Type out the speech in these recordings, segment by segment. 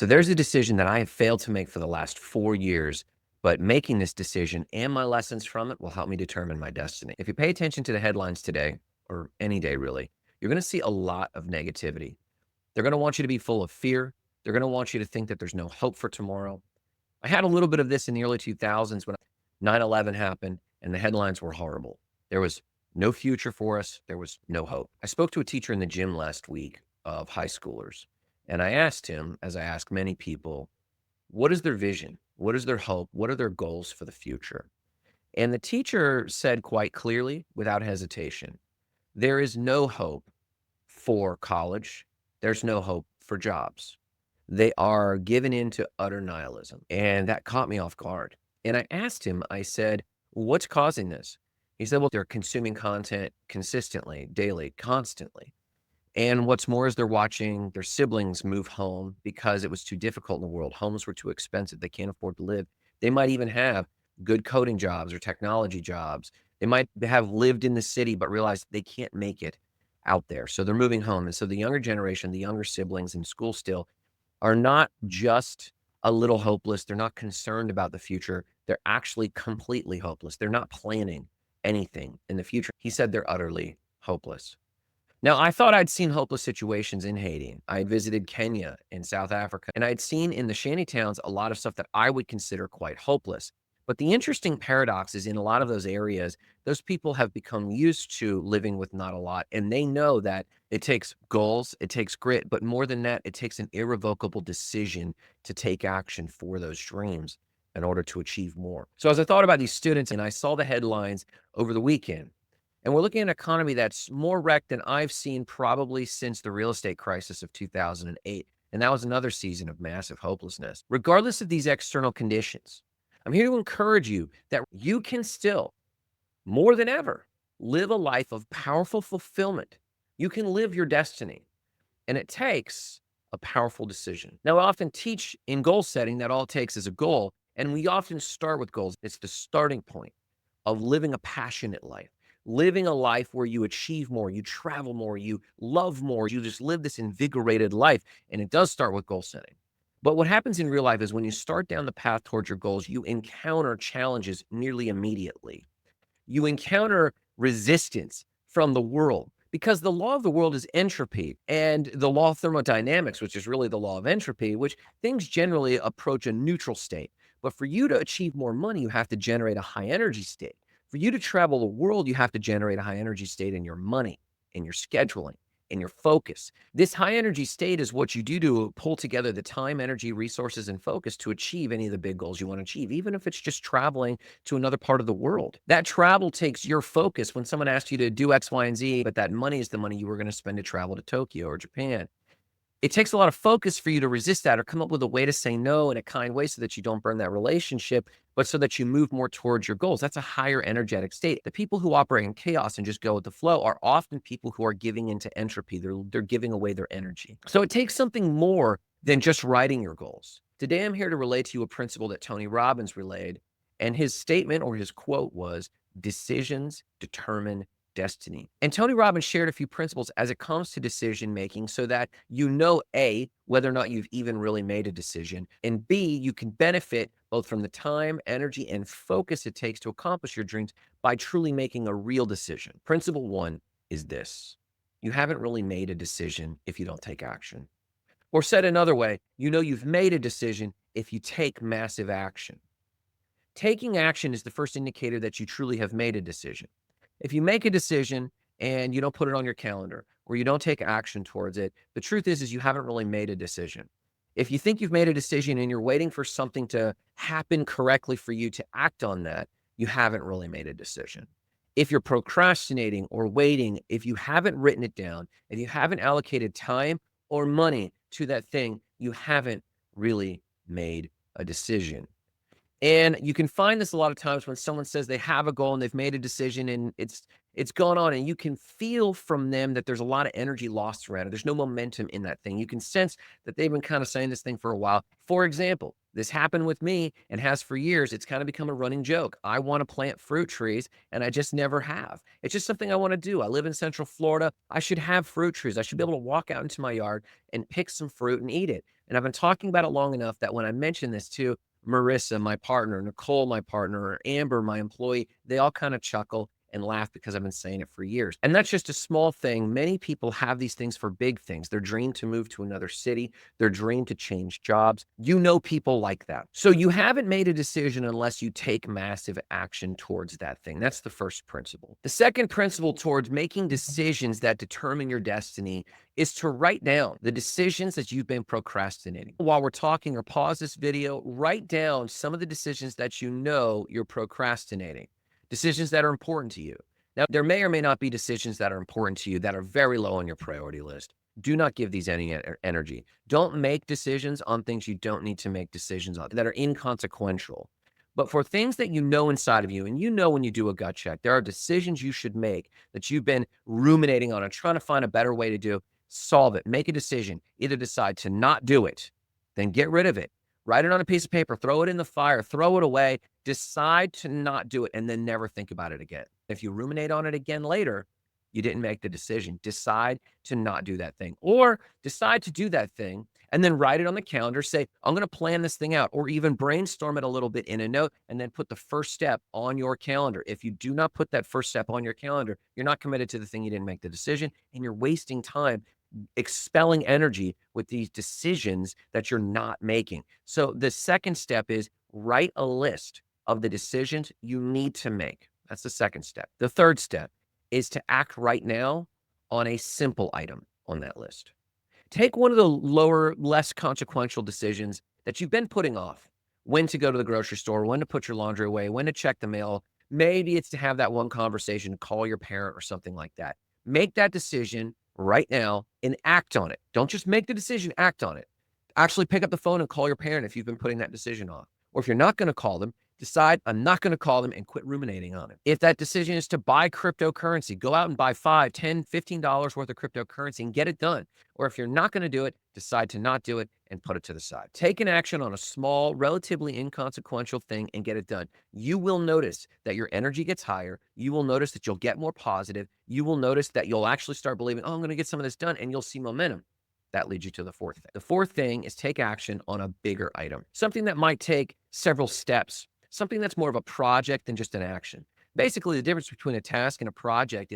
So there's a decision that I have failed to make for the last 4 years, but making this decision and my lessons from it will help me determine my destiny. If you pay attention to the headlines today, or any day really, you're going to see a lot of negativity. They're going to want you to be full of fear. They're going to want you to think that there's no hope for tomorrow. I had a little bit of this in the early 2000s when 9/11 happened and the headlines were horrible. There was no future for us. There was no hope. I spoke to a teacher in the gym last week of high schoolers, and I asked him, as I ask many people, what is their vision? What is their hope? What are their goals for the future? And the teacher said quite clearly, without hesitation, there is no hope for college. There's no hope for jobs. They are given into utter nihilism. And that caught me off guard. And I asked him, I said, what's causing this? He said, well, they're consuming content consistently, daily, constantly. And what's more is they're watching their siblings move home because it was too difficult in the world. Homes were too expensive. They can't afford to live. They might even have good coding jobs or technology jobs. They might have lived in the city, but realized they can't make it out there. So they're moving home. And so the younger generation, the younger siblings in school still are not just a little hopeless. They're not concerned about the future. They're actually completely hopeless. They're not planning anything in the future. He said they're utterly hopeless. Now, I thought I'd seen hopeless situations in Haiti. I had visited Kenya and South Africa, and I'd seen in the shanty towns a lot of stuff that I would consider quite hopeless. But the interesting paradox is in a lot of those areas, those people have become used to living with not a lot, and they know that it takes goals, it takes grit, but more than that, it takes an irrevocable decision to take action for those dreams in order to achieve more. So as I thought about these students and I saw the headlines over the weekend, and we're looking at an economy that's more wrecked than I've seen probably since the real estate crisis of 2008. And that was another season of massive hopelessness. Regardless of these external conditions, I'm here to encourage you that you can still, more than ever, live a life of powerful fulfillment. You can live your destiny, and it takes a powerful decision. Now, I often teach in goal setting that all it takes is a goal, and we often start with goals. It's the starting point of living a passionate life, living a life where you achieve more, you travel more, you love more, you just live this invigorated life. And it does start with goal setting. But what happens in real life is when you start down the path towards your goals, you encounter challenges nearly immediately. You encounter resistance from the world because the law of the world is entropy, and the law of thermodynamics, which is really the law of entropy, which things generally approach a neutral state. But for you to achieve more money, you have to generate a high energy state. For you to travel the world, you have to generate a high energy state in your money, in your scheduling, in your focus. This high energy state is what you do to pull together the time, energy, resources, and focus to achieve any of the big goals you want to achieve, even if it's just traveling to another part of the world. That travel takes your focus. When someone asks you to do X, Y, and Z, but that money is the money you were going to spend to travel to Tokyo or Japan, it takes a lot of focus for you to resist that or come up with a way to say no in a kind way so that you don't burn that relationship, but so that you move more towards your goals. That's a higher energetic state. The people who operate in chaos and just go with the flow are often people who are giving into entropy. They're giving away their energy. So it takes something more than just writing your goals. Today, I'm here to relate to you a principle that Tony Robbins relayed, and his statement or his quote was, "Decisions determine destiny." And Tony Robbins shared a few principles as it comes to decision making so that you know, A, whether or not you've even really made a decision, and B, you can benefit both from the time, energy, and focus it takes to accomplish your dreams by truly making a real decision. Principle one is this: you haven't really made a decision if you don't take action. Or said another way, you know you've made a decision if you take massive action. Taking action is the first indicator that you truly have made a decision. If you make a decision and you don't put it on your calendar or you don't take action towards it, the truth is you haven't really made a decision. If you think you've made a decision and you're waiting for something to happen correctly for you to act on that, you haven't really made a decision. If you're procrastinating or waiting, if you haven't written it down, if you haven't allocated time or money to that thing, you haven't really made a decision. And you can find this a lot of times when someone says they have a goal and they've made a decision and it's gone on, and you can feel from them that there's a lot of energy lost around it. There's no momentum in that thing. You can sense that they've been kind of saying this thing for a while. For example, this happened with me and has for years. It's kind of become a running joke. I want to plant fruit trees and I just never have. It's just something I want to do. I live in Central Florida. I should have fruit trees. I should be able to walk out into my yard and pick some fruit and eat it. And I've been talking about it long enough that when I mention this to Marissa, my partner, Nicole, my partner, or Amber, my employee, they all kind of chuckle and laugh because I've been saying it for years. And that's just a small thing. Many people have these things for big things. Their dream to move to another city, their dream to change jobs. You know people like that. So you haven't made a decision unless you take massive action towards that thing. That's the first principle. The second principle towards making decisions that determine your destiny is to write down the decisions that you've been procrastinating. While we're talking, or pause this video, write down some of the decisions that you know you're procrastinating, decisions that are important to you. Now, there may or may not be decisions that are important to you that are very low on your priority list. Do not give these any energy. Don't make decisions on things you don't need to make decisions on that are inconsequential. But for things that you know inside of you, and you know when you do a gut check, there are decisions you should make that you've been ruminating on and trying to find a better way to do. Solve it. Make a decision. Either decide to not do it, then get rid of it. Write it on a piece of paper, throw it in the fire, throw it away. Decide to not do it, and then never think about it again. If you ruminate on it again later, you didn't make the decision. Decide to not do that thing, or decide to do that thing and then write it on the calendar. Say, I'm going to plan this thing out, or even brainstorm it a little bit in a note, and then put the first step on your calendar. If you do not put that first step on your calendar, you're not committed to the thing. You didn't make the decision, and you're wasting time expelling energy with these decisions that you're not making. So the second step is write a list of the decisions you need to make. That's the second step. The third step is to act right now on a simple item on that list. Take one of the lower, less consequential decisions that you've been putting off. When to go to the grocery store, when to put your laundry away, when to check the mail. Maybe it's to have that one conversation, call your parent or something like that. Make that decision right now and act on it. Don't just make the decision, act on it. Actually pick up the phone and call your parent if you've been putting that decision off. Or if you're not going to call them, decide I'm not going to call them and quit ruminating on it. If that decision is to buy cryptocurrency, go out and buy $5, $10, $15 worth of cryptocurrency and get it done. Or if you're not going to do it, decide to not do it and put it to the side. Take an action on a small, relatively inconsequential thing and get it done. You will notice that your energy gets higher. You will notice that you'll get more positive. You will notice that you'll actually start believing, oh, I'm going to get some of this done, and you'll see momentum. That leads you to the fourth thing. The fourth thing is take action on a bigger item, something that might take several steps, something that's more of a project than just an action. Basically, the difference between a task and a project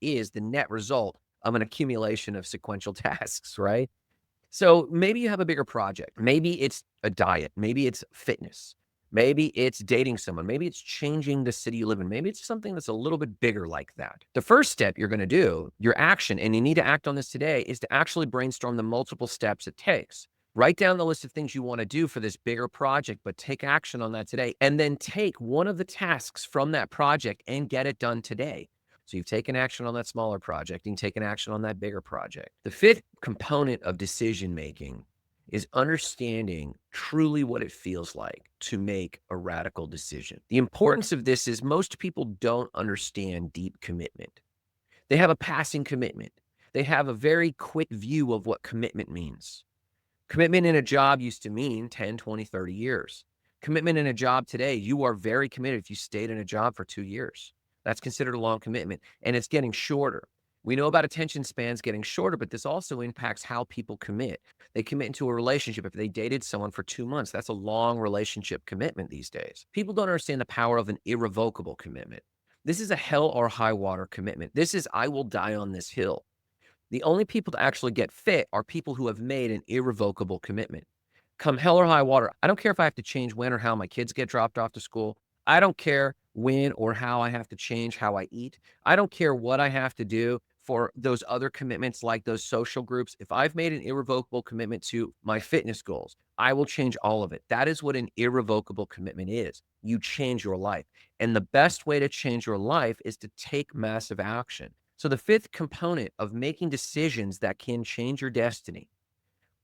is the net result of an accumulation of sequential tasks, right? So maybe you have a bigger project. Maybe it's a diet. Maybe it's fitness. Maybe it's dating someone. Maybe it's changing the city you live in. Maybe it's something that's a little bit bigger like that. The first step you're going to do, your action, and you need to act on this today, is to actually brainstorm the multiple steps it takes. Write down the list of things you want to do for this bigger project, but take action on that today. And then take one of the tasks from that project and get it done today. So you've taken action on that smaller project and taken action on that bigger project. The fifth component of decision making is understanding truly what it feels like to make a radical decision. The importance of this is most people don't understand deep commitment. They have a passing commitment. They have a very quick view of what commitment means. Commitment in a job used to mean 10, 20, 30 years. Commitment in a job today, you are very committed if you stayed in a job for 2 years. That's considered a long commitment, and it's getting shorter. We know about attention spans getting shorter, but this also impacts how people commit. They commit into a relationship. If they dated someone for 2 months, that's a long relationship commitment these days. People don't understand the power of an irrevocable commitment. This is a hell or high water commitment. This is, I will die on this hill. The only people to actually get fit are people who have made an irrevocable commitment. Come hell or high water, I don't care if I have to change when or how my kids get dropped off to school. I don't care when or how I have to change how I eat. I don't care what I have to do for those other commitments like those social groups. If I've made an irrevocable commitment to my fitness goals, I will change all of it. That is what an irrevocable commitment is. You change your life. And the best way to change your life is to take massive action. So the fifth component of making decisions that can change your destiny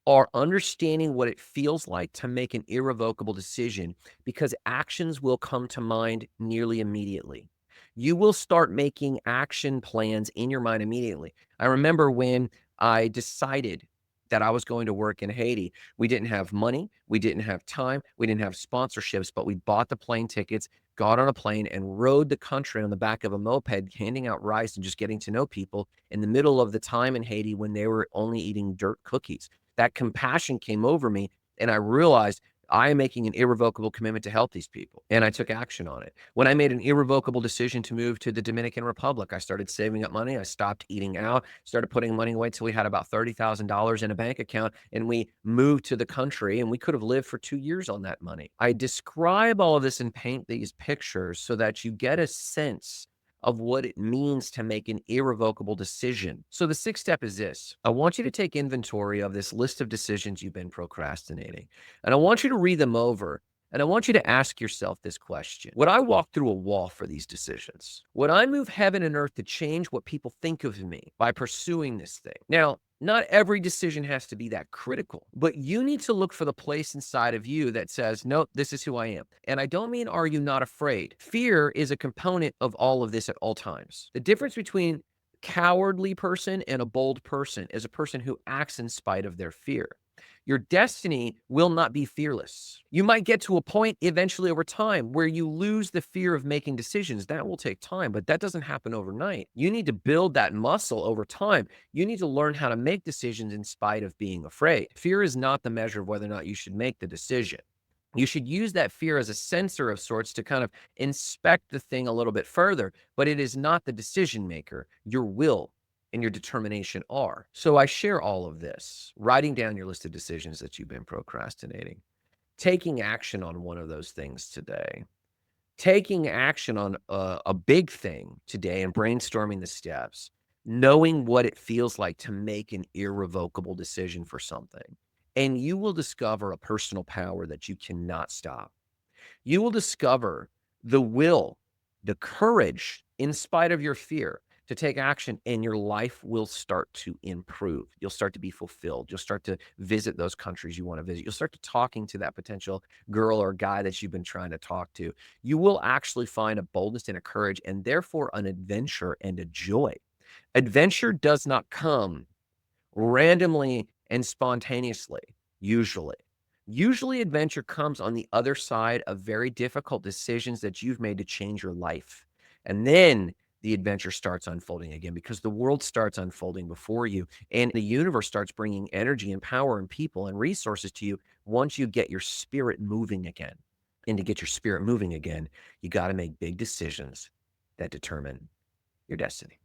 are understanding what it feels like to make an irrevocable decision, because actions will come to mind nearly immediately. You will start making action plans in your mind immediately. I remember when I decided that I was going to work in Haiti. We didn't have money, we didn't have time, we didn't have sponsorships, but we bought the plane tickets, got on a plane, and rode the country on the back of a moped, handing out rice and just getting to know people in the middle of the time in Haiti when they were only eating dirt cookies. That compassion came over me, and I realized I am making an irrevocable commitment to help these people, and I took action on it. When I made an irrevocable decision to move to the Dominican Republic, I started saving up money. I stopped eating out, started putting money away till we had about $30,000 in a bank account, and we moved to the country, and we could have lived for 2 years on that money. I describe all of this and paint these pictures so that you get a sense of what it means to make an irrevocable decision. So the sixth step is this. I want you to take inventory of this list of decisions you've been procrastinating. And I want you to read them over. And I want you to ask yourself this question. Would I walk through a wall for these decisions? Would I move heaven and earth to change what people think of me by pursuing this thing? Now, not every decision has to be that critical, but you need to look for the place inside of you that says, nope, this is who I am. And I don't mean, are you not afraid? Fear is a component of all of this at all times. The difference between cowardly person and a bold person is a person who acts in spite of their fear. Your destiny will not be fearless. You might get to a point eventually over time where you lose the fear of making decisions. That will take time, but that doesn't happen overnight. You need to build that muscle over time. You need to learn how to make decisions in spite of being afraid. Fear is not the measure of whether or not you should make the decision. You should use that fear as a sensor of sorts to kind of inspect the thing a little bit further, but it is not the decision maker. Your will and your determination are. So I share all of this, writing down your list of decisions that you've been procrastinating, taking action on one of those things today, taking action on a big thing today and brainstorming the steps, knowing what it feels like to make an irrevocable decision for something. And you will discover a personal power that you cannot stop. You will discover the will, the courage, in spite of your fear, to take action, and your life will start to improve. You'll start to be fulfilled. You'll start to visit those countries you want to visit. You'll start to talking to that potential girl or guy that you've been trying to talk to. You will actually find a boldness and a courage, and therefore an adventure and a joy. Adventure does not come randomly and spontaneously, usually. Usually, adventure comes on the other side of very difficult decisions that you've made to change your life. And then the adventure starts unfolding again because the world starts unfolding before you and the universe starts bringing energy and power and people and resources to you once you get your spirit moving again. And to get your spirit moving again, you got to make big decisions that determine your destiny.